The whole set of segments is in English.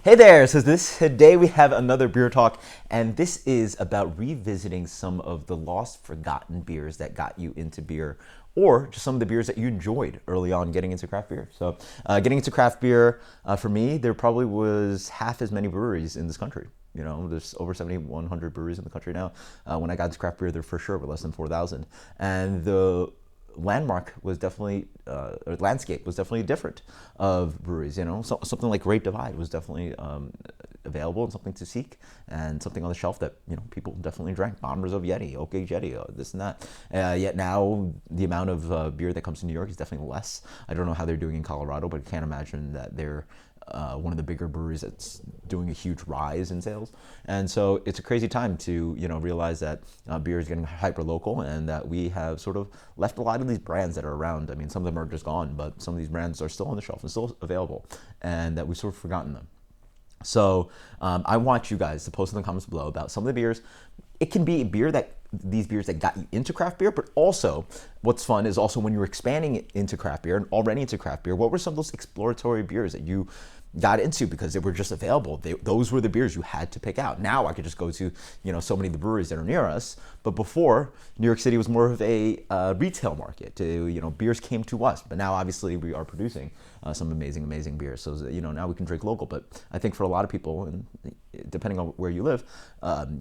Hey there, so today we have another beer talk, and this is about revisiting some of the lost, forgotten beers that got you into beer, or just some of the beers that you enjoyed early on getting into craft beer. So, getting into craft beer, for me, there probably was half as many breweries in this country. You know, there's over 7,100 breweries in the country now. When I got into craft beer, there for sure were less than 4,000. And the landmark was definitely, or landscape was definitely different of breweries. You know, so, something like Great Divide was definitely available and something to seek, and something on the shelf that people definitely drank. Bombers of Yeti, Oak Age Yeti, this and that. Yet now the amount of beer that comes to New York is definitely less. I don't know how they're doing in Colorado, but I can't imagine that they're one of the bigger breweries that's doing a huge rise in sales. And so it's a crazy time to realize that beer is getting hyper local, and that we have sort of left a lot of these brands that are around. I mean, some of them are just gone, but some of these brands are still on the shelf and still available, and that we've sort of forgotten them. So I want you guys to post in the comments below about some of the beers. It can be these beers that got you into craft beer, but also what's fun is also when you're expanding into craft beer and already into craft beer, what were some of those exploratory beers that you got into because they were just available? Those were the beers you had to pick out. Now I could just go to so many of the breweries that are near us, but before, New York City was more of a retail market. Beers came to us, but now obviously we are producing some amazing beers. So now we can drink local. But I think for a lot of people, and depending on where you live,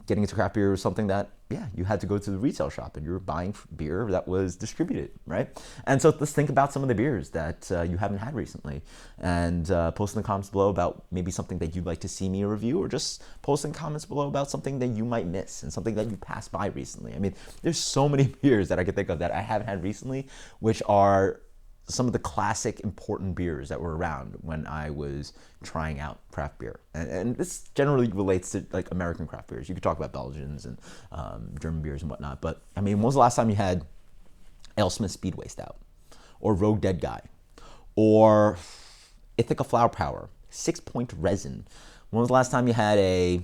getting into craft beer was something that you had to go to the retail shop and you were buying beer that was distributed, right? And so let's think about some of the beers that you haven't had recently, and post in the comments below about maybe something that you'd like to see me review, or just post in comments below about something that you might miss and something that you passed by recently. I mean, there's so many beers that I could think of that I haven't had recently, which are some of the classic important beers that were around when I was trying out craft beer. And this generally relates to like American craft beers. You could talk about Belgians and German beers and whatnot, but I mean, when was the last time you had AleSmith Speedway Stout, or Rogue Dead Guy, or Ithaca Flower Power, 6 Point Resin? When was the last time you had a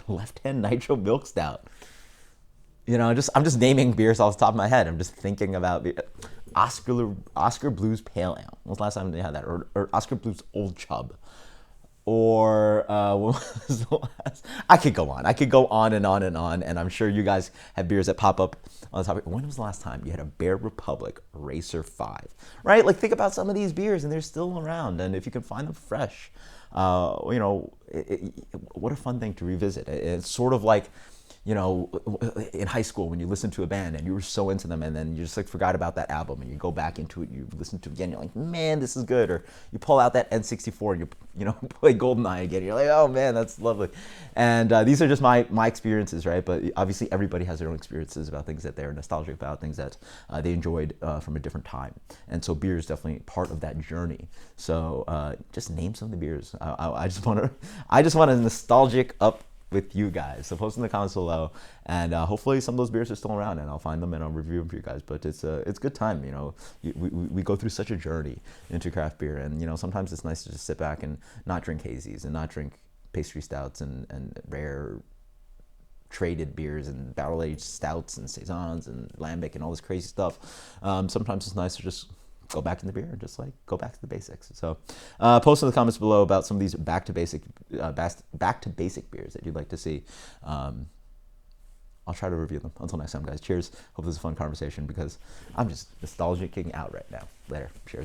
Left Hand Nitro Milk Stout? I'm just naming beers off the top of my head. I'm just thinking about beer. Oscar Blues Pale Ale. When was the last time they had that? Or Oscar Blues Old Chub. Or when was the last? I could go on. I could go on and on and on. And I'm sure you guys have beers that pop up on the topic. When was the last time you had a Bear Republic Racer 5? Right? Like, think about some of these beers, and they're still around. And if you can find them fresh, what a fun thing to revisit. It's sort of like, in high school when you listen to a band and you were so into them, and then you just like forgot about that album, and you go back into it, you listen to it again, you're like, man, this is good. Or you pull out that N64 and you play GoldenEye again, you're like, oh man, that's lovely. And these are just my experiences, right? But obviously everybody has their own experiences about things that they're nostalgic about, things that they enjoyed from a different time. And so beer is definitely part of that journey. So just name some of the beers. I just want a nostalgic up with you guys. So post in the comments below, and hopefully some of those beers are still around, and I'll find them and I'll review them for you guys. But it's a good time. We go through such a journey into craft beer, and sometimes it's nice to just sit back and not drink hazies and not drink pastry stouts and rare traded beers and barrel-aged stouts and saisons and lambic and all this crazy stuff. Sometimes it's nice to just go back in the beer and just like go back to the basics. So post in the comments below about some of these back to basic beers that you'd like to see. I'll try to review them. Until next time, guys. Cheers. Hope this is a fun conversation, because I'm just nostalgicing out right now. Later. Cheers.